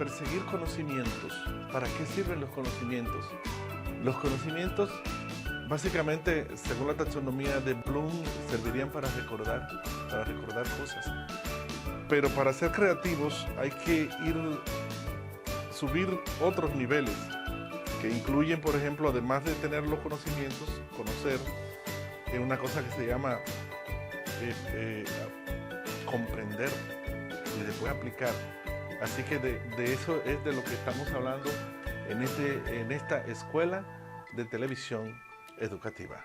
perseguir conocimientos. ¿Para qué sirven los conocimientos? Los conocimientos, básicamente, según la taxonomía de Bloom, servirían para recordar cosas. Pero para ser creativos hay que subir otros niveles, que incluyen, por ejemplo, además de tener los conocimientos, conocer una cosa que se llama comprender y después aplicar. Así que de eso es de lo que estamos hablando en esta escuela de televisión educativa.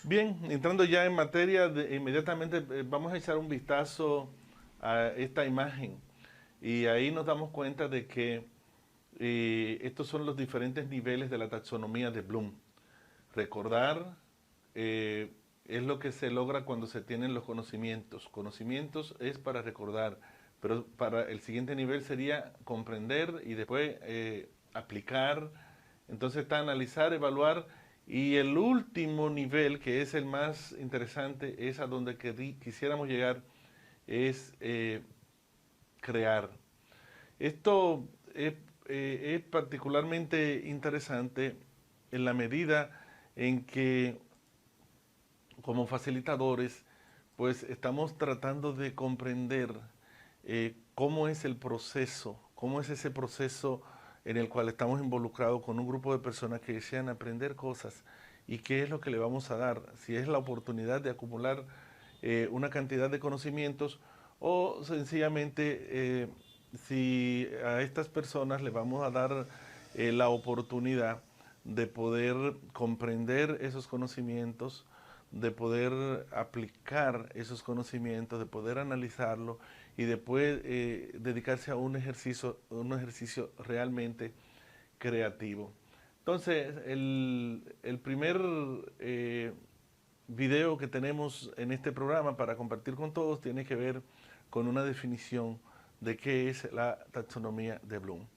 Bien, entrando ya en materia, inmediatamente vamos a echar un vistazo a esta imagen y ahí nos damos cuenta de que estos son los diferentes niveles de la taxonomía de Bloom. Recordar es lo que se logra cuando se tienen los conocimientos. Conocimientos es para recordar, pero para el siguiente nivel sería comprender y después aplicar. Entonces está analizar, evaluar, y el último nivel, que es el más interesante, es a donde quisiéramos llegar, es crear. Esto es particularmente interesante en la medida en que como facilitadores pues estamos tratando de comprender cómo es el proceso, cómo es ese proceso en el cual estamos involucrados con un grupo de personas que desean aprender cosas y qué es lo que le vamos a dar, si es la oportunidad de acumular una cantidad de conocimientos o sencillamente si a estas personas le vamos a dar la oportunidad de poder comprender esos conocimientos, de poder aplicar esos conocimientos, de poder analizarlo y después dedicarse a un ejercicio realmente creativo. Entonces, el primer video que tenemos en este programa para compartir con todos tiene que ver con una definición de qué es la taxonomía de Bloom.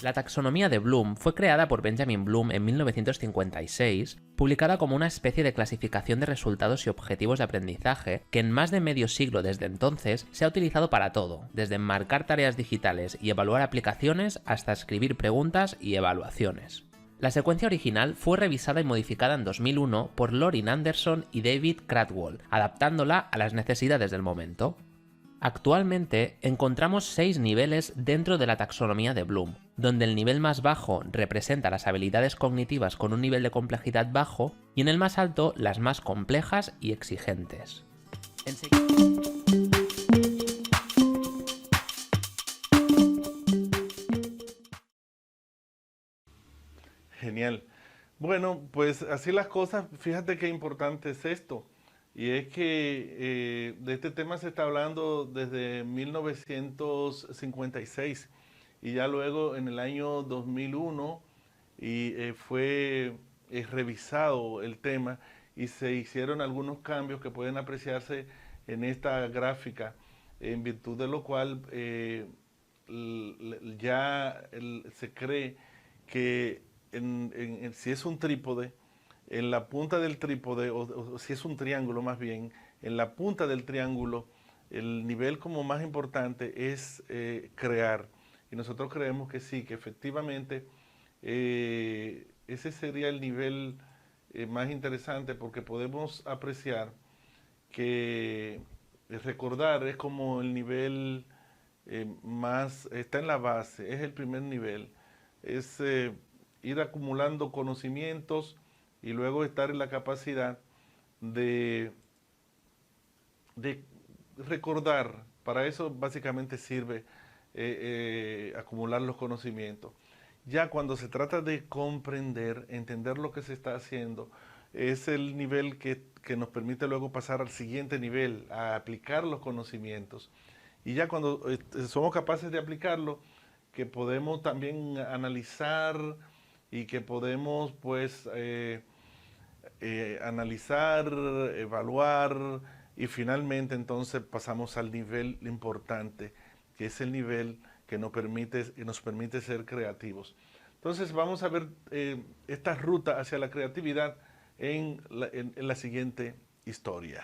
La taxonomía de Bloom fue creada por Benjamin Bloom en 1956, publicada como una especie de clasificación de resultados y objetivos de aprendizaje que en más de medio siglo desde entonces se ha utilizado para todo, desde enmarcar tareas digitales y evaluar aplicaciones hasta escribir preguntas y evaluaciones. La secuencia original fue revisada y modificada en 2001 por Lorin Anderson y David Cradwell, adaptándola a las necesidades del momento. Actualmente encontramos 6 niveles dentro de la taxonomía de Bloom, donde el nivel más bajo representa las habilidades cognitivas con un nivel de complejidad bajo y en el más alto las más complejas y exigentes. Genial. Bueno, pues así las cosas, fíjate qué importante es esto. Y es que de este tema se está hablando desde 1956 y ya luego en el año 2001 fue revisado el tema y se hicieron algunos cambios que pueden apreciarse en esta gráfica, en virtud de lo cual se cree que si es un trípode, en la punta del trípode, o si es un triángulo más bien, en la punta del triángulo, el nivel como más importante es crear. Y nosotros creemos que sí, que efectivamente ese sería el nivel más interesante porque podemos apreciar que recordar es como el nivel más, está en la base, es el primer nivel. Es ir acumulando conocimientos y luego estar en la capacidad de recordar. Para eso básicamente sirve acumular los conocimientos. Ya cuando se trata de comprender, entender lo que se está haciendo, es el nivel que nos permite luego pasar al siguiente nivel, a aplicar los conocimientos. Y ya cuando somos capaces de aplicarlo, que podemos también analizar y que podemos pues analizar, evaluar y finalmente entonces pasamos al nivel importante que es el nivel que nos permite ser creativos. Entonces vamos a ver esta ruta hacia la creatividad en la siguiente historia.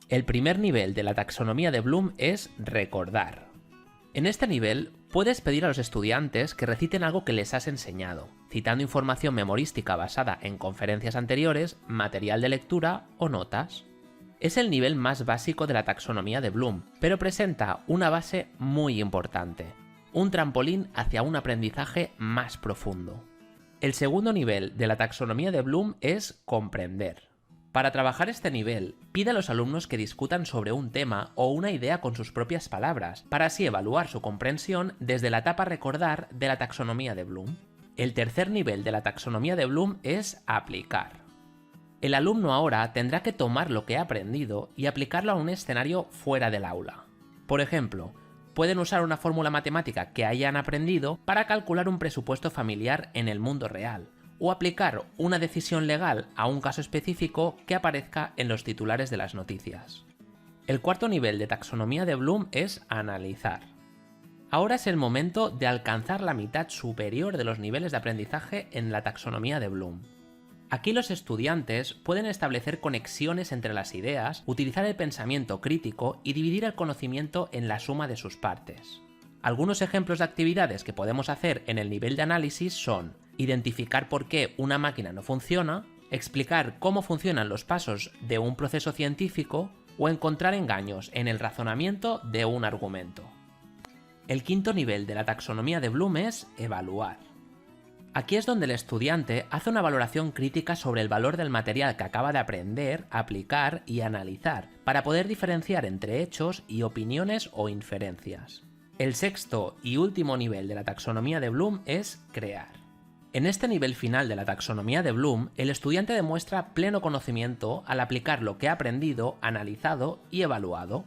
El primer nivel de la taxonomía de Bloom es recordar. En este nivel puedes pedir a los estudiantes que reciten algo que les has enseñado, citando información memorística basada en conferencias anteriores, material de lectura o notas. Es el nivel más básico de la taxonomía de Bloom, pero presenta una base muy importante, un trampolín hacia un aprendizaje más profundo. El segundo nivel de la taxonomía de Bloom es comprender. Para trabajar este nivel, pide a los alumnos que discutan sobre un tema o una idea con sus propias palabras, para así evaluar su comprensión desde la etapa recordar de la taxonomía de Bloom. El tercer nivel de la taxonomía de Bloom es aplicar. El alumno ahora tendrá que tomar lo que ha aprendido y aplicarlo a un escenario fuera del aula. Por ejemplo, pueden usar una fórmula matemática que hayan aprendido para calcular un presupuesto familiar en el mundo real, o aplicar una decisión legal a un caso específico que aparezca en los titulares de las noticias. El cuarto nivel de taxonomía de Bloom es analizar. Ahora es el momento de alcanzar la mitad superior de los niveles de aprendizaje en la taxonomía de Bloom. Aquí los estudiantes pueden establecer conexiones entre las ideas, utilizar el pensamiento crítico y dividir el conocimiento en la suma de sus partes. Algunos ejemplos de actividades que podemos hacer en el nivel de análisis son identificar por qué una máquina no funciona, explicar cómo funcionan los pasos de un proceso científico o encontrar engaños en el razonamiento de un argumento. El quinto nivel de la taxonomía de Bloom es evaluar. Aquí es donde el estudiante hace una valoración crítica sobre el valor del material que acaba de aprender, aplicar y analizar, para poder diferenciar entre hechos y opiniones o inferencias. El sexto y último nivel de la taxonomía de Bloom es crear. En este nivel final de la taxonomía de Bloom, el estudiante demuestra pleno conocimiento al aplicar lo que ha aprendido, analizado y evaluado.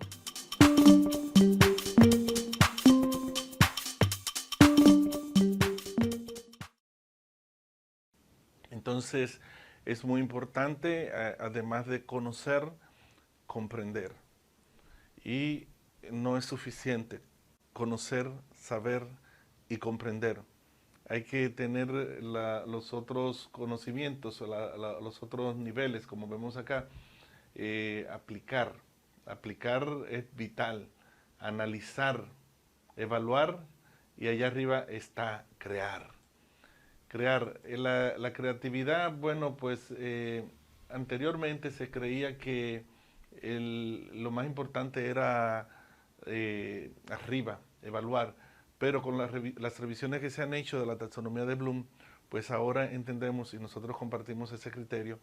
Entonces es muy importante, además de conocer, comprender. Y no es suficiente conocer, saber y comprender. Hay que tener los otros conocimientos, los otros niveles, como vemos acá. Aplicar. Aplicar es vital. Analizar, evaluar, y allá arriba está crear. Crear. La creatividad, bueno, pues anteriormente se creía que lo más importante era arriba, evaluar. Pero con las revisiones que se han hecho de la taxonomía de Bloom, pues ahora entendemos y nosotros compartimos ese criterio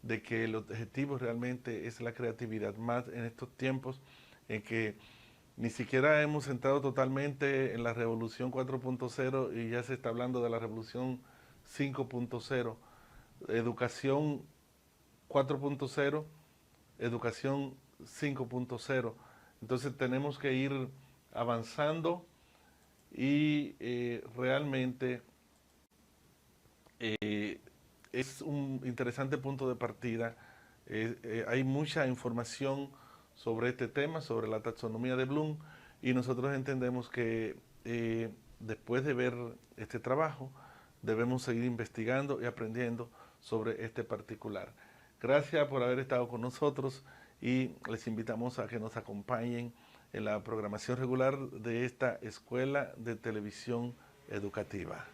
de que el objetivo realmente es la creatividad, más en estos tiempos en que ni siquiera hemos entrado totalmente en la revolución 4.0 y ya se está hablando de la revolución 5.0, educación 4.0, educación 5.0. Entonces tenemos que ir avanzando y realmente es un interesante punto de partida. Hay mucha información sobre este tema, sobre la taxonomía de Bloom, y nosotros entendemos que después de ver este trabajo debemos seguir investigando y aprendiendo sobre este particular. Gracias por haber estado con nosotros y les invitamos a que nos acompañen en la programación regular de esta Escuela de Televisión Educativa.